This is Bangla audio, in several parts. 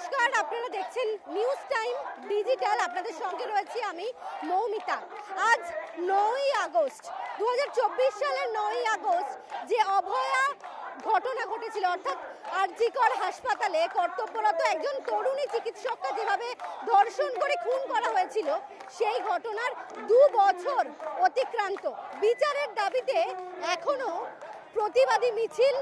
নমস্কার, আপনারা দেখছেন নিউজ টাইম ডিজিটাল। আপনাদের সঙ্গে রয়েছি আমি মৌমিতা। আজ 9ই আগস্ট 2024 সালের 9ই আগস্ট যে অভয়া ঘটনা ঘটেছিল, অর্থাৎ আরজিকর হাসপাতালে কর্তব্যরত একজন তরুণী চিকিৎসককে যেভাবে ধর্ষণ করে খুন করা হয়েছিল, সেই ঘটনার 2 বছর অতিক্রান্ত। বিচারের দাবিতে এখনো প্রতিবাদী মিছিল,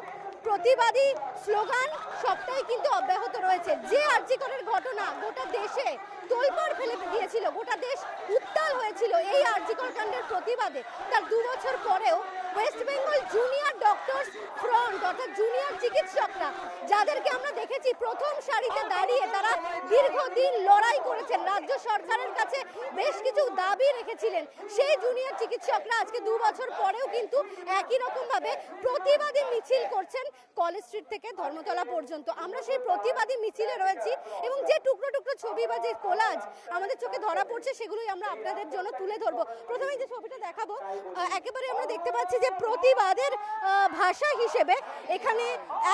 প্রতিবাদী স্লোগান সবটাই কিন্তু অব্যাহত রয়েছে। যে আরজিকরের ঘটনা গোটা দেশে তোলপাড় ফেলে দিয়েছিল, গোটা দেশ উত্তাল হয়েছিল এই আরজিকর কাণ্ডের প্রতিবাদে, তার 2 বছর পরেও West Bengal junior doctors front, অর্থাৎ জুনিয়র চিকিৎসকরা যাদেরকে আমরা দেখেছি প্রথম সারিতে দাঁড়িয়ে তারা দীর্ঘদিন লড়াই করেছেন, রাজ্য সরকারের কাছে বেশ কিছু দাবি রেখেছিলেন, সেই জুনিয়র চিকিৎসকরা আজকে 2 বছর পরেও কিন্তু একই রকম ভাবে প্রতিবাদী মিছিল করছেন কলেজ স্ট্রিট থেকে ধর্মতলা পর্যন্ত। আমরা সেই প্রতিবাদী মিছিলে রয়েছি এবং যে টুকরো টুকরো ছবি বা যে কোলাজ আমাদের চোখে ধরা পড়ছে সেগুলোই আমরা আপনাদের জন্য তুলে ধরবো। প্রথমে যে ছবিটা দেখাবো, একেবারে আমরা দেখতে পাচ্ছি যে প্রতিবাদের ভাষা হিসেবে এখানে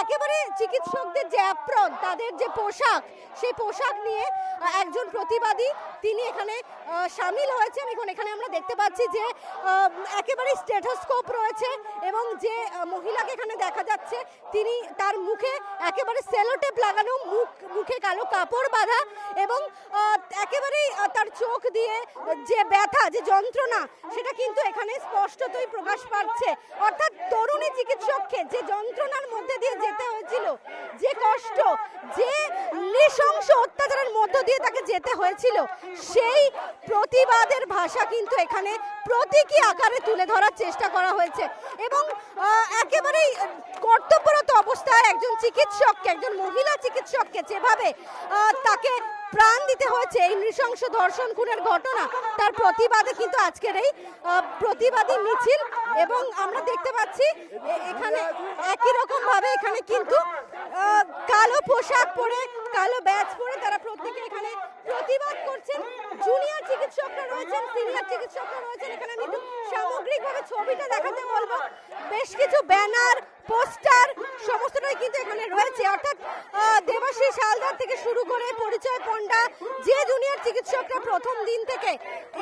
একেবারে চিকিৎসকদের যে অ্যাপ্রন, তাদের যে পোশাক, সেই পোশাক নিয়ে একজন প্রতিবাদী তিনি এখানে সামিল হয়েছেন। এখন এখানে আমরা দেখতে পাচ্ছি যে একেবারে স্টেথোস্কোপ রয়েছে এবং যে মহিলাকে এখানে দেখা যাচ্ছে তিনি তার মুখে একেবারে সেলোটেপ লাগানো, মুখে কালো কাপড় বাঁধা এবং একেবারেই তার চোখ দিয়ে যে ব্যথা, যে যন্ত্রণা, সেটা কিন্তু এখানে স্পষ্টতই প্রকাশ পাচ্ছে। অর্থাৎ তরুণী চিকিৎসককে যে যন্ত্রণার মধ্যে দিয়ে যেতে হয়েছিল, যে কষ্ট, যে নৃশংস অত্যাচারের মধ্য দিয়ে তাকে যেতে হয়েছিল, সেই প্রতিবাদের ভাষা কিন্তু এখানে প্রতীকী আকারে তুলে ধরার চেষ্টা করা হয়েছে এবং একেবারেই কর্তব্যরত অবস্থায় একজন চিকিৎসককে, একজন মহিলা চিকিৎসককে যেভাবে তাকে প্রাণ দিতে হয়েছে এই নৃশংস ধর্ষণ খুনের ঘটনা, তার প্রতিবাদে কিন্তু আজকের এই প্রতিবাদী মিছিল। এবং আমরা দেখতে পাচ্ছি এখানে একই রকম ভাবে এখানে কিন্তু কালো পোশাক পরে, কালো ব্যাজ পরে তারা প্রত্যেকে এখানে প্রতিবাদ করছেন। জুনিয়র চিকিৎসকরা রয়েছেন, সিনিয়র চিকিৎসকরা রয়েছেন। এখানে আমি একটু সামগ্রিকভাবে ছবিটা দেখাতে বলবো। বেশ কিছু ব্যানার, পোস্টার সমস্তটাই কিন্তু এখানে রয়েছে। অর্থাৎ দেবাশিস হালদার থেকে শুরু করে পরিচয় পণ্ডা, যে জুনিয়র চিকিৎসকরা প্রথম দিন থেকে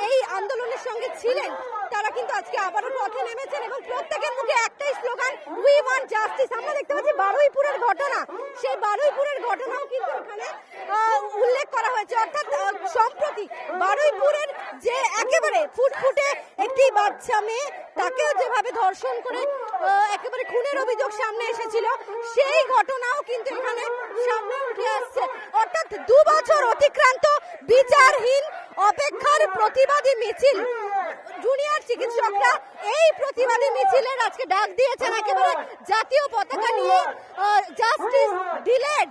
এই আন্দোলনের সঙ্গে ছিলেন, তারা কিন্তু আজকে আবারও পথে নেমেছেন এবং প্রত্যেকের মুখে একটাই স্লোগান, উই ওয়ান্ট জাস্টিস। আমরা দেখতে পাচ্ছি বারুইপুরের ঘটনা, সেই বারুইপুরের ঘটনাও কিন্তু এখানে উল্লেখ করা হয়েছে। অর্থাৎ সম্প্রতি বারুইপুরের যে একেবারে ফুটফুটে একটি বাচ্চা মেয়ে, তাকেও যেভাবে ধর্ষণ করে একেবারে খুনের অভিযোগ সামনে এসেছিল, সেই ঘটনাও কিন্তু এখানে সামনে উঠে আসছে। অর্থাৎ 2 বছর অতিক্রান্ত, বিচারহীন অপেক্ষার প্রতিবাদী মিছিল। জুনিয়র চিকিৎসকরা এই প্রতিবাদী মিছিলের আজকে ডাক দিয়েছেন একেবারে জাতীয় পতাকা নিয়ে, justice delayed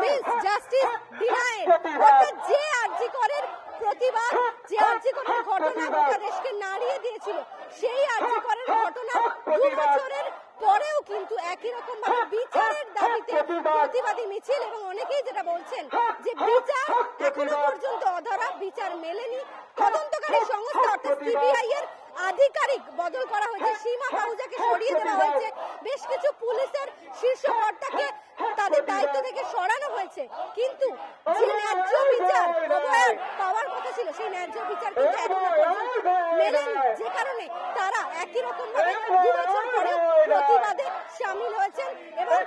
means justice denied. অর্থাৎ যে আরজিকরের প্রতিবাদ, যে আরজিকরের ঘটনা গোটা দেশকে নাড়িয়ে দিয়েছিল, সেই আরজিকরের ঘটনা 2 বছরের পরেও কিন্তু একই রকম ভাবে বিচারের দাবিতে প্রতিবাদী মিছিল। এবং অনেকেই যেটা বলছেন যে বিচার এখনো পর্যন্ত অধরা, বিচার মেলেনি। তদন্তকারী সংস্থা অর্থাৎ সিবিআই এর আধিকারিক বদল করা হয়েছে, সীমা পাহুজাকে সরিয়ে দেওয়া হয়েছে, বেশ কিছু পুলিশের শীর্ষ কর্তাকে তাদের দায়িত্ব থেকে সরানো হয়েছে, কিন্তু যে ন্যায্য বিচার অভয়ার পাওয়ার কথা ছিল, সেই ন্যায্য বিচার কিন্তু এখনো পর্যন্ত মেলেনি। যে কারণে তারা একই রকম ভাবে 2 বছর পরেও প্রতিবাদে সামিল হয়েছেন এবং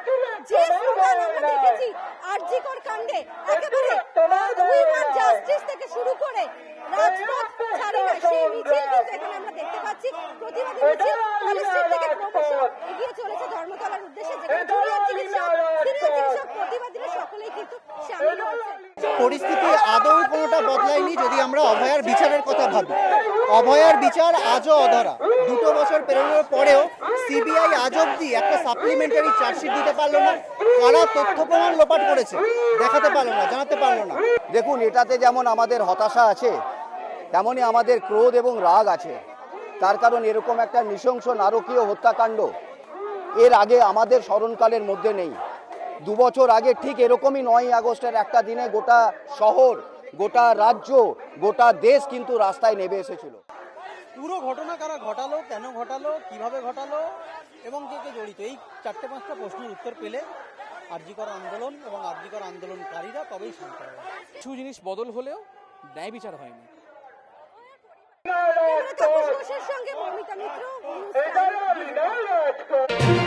যে স্লোগান আমরা দেখেছি আরজিকর কাণ্ডে, একেবারে উই ওয়ান্ট জাস্টিস থেকে শুরু করে রাজপথ ছাড়ি না, সেই মিছিল কিন্তু এখানে আমরা দেখতে পাচ্ছি। প্রতিবাদী মিছিল কলেজ স্ট্রিট থেকে ক্রমশ এগিয়ে চলেছে ধর্মতলার উদ্দেশ্যে, যেখানে জুনিয়র চিকিৎসক, সিনিয়র চিকিৎসক, প্রতিবাদীরা সকলেই কিন্তু সামিল হয়েছে। পরিস্থিতি আদৌ কোনোটা বদলায়নি যদি আমরা অভয়ার বিচারের কথা ভাবি। অভয়ার বিচার আজও অধরা। 2 বছর পেরোনোর পরেও সিবিআই আজ অব্দি একটা সাপ্লিমেন্টারি চার্জশিট দিতে পারলো না। কারা তথ্য প্রমাণ লোপাট করেছে দেখাতে পারলো না, জানাতে পারলো না। দেখুন, এটাতে যেমন আমাদের হতাশা আছে, তেমনই আমাদের ক্রোধ এবং রাগ আছে। তার কারণ এরকম একটা নৃশংস নারকীয় হত্যাকাণ্ড এর আগে আমাদের স্মরণকালের মধ্যে নেই। 2 বছর আগে ঠিক এরকমই 9ই আগস্টের একটা দিনে গোটা শহর, গোটা রাজ্য, গোটা দেশ কিন্তু রাস্তায় নেমে এসেছিল। পুরো ঘটনা কারা ঘটালো, কেন ঘটালো, কিভাবে ঘটালো এবং কে কে জড়িত, এই 4-5টা প্রশ্নের উত্তর পেলে আরজিকর আন্দোলন এবং আরজিকর আন্দোলনকারীরা তবেই শান্ত হবে। কিছু জিনিস বদল হলেও ন্যায় বিচার হয়নি। ক্যামেরা তাপস ঘোষের সঙ্গে মৌমিতা মিত্র, নিউজ টাইম।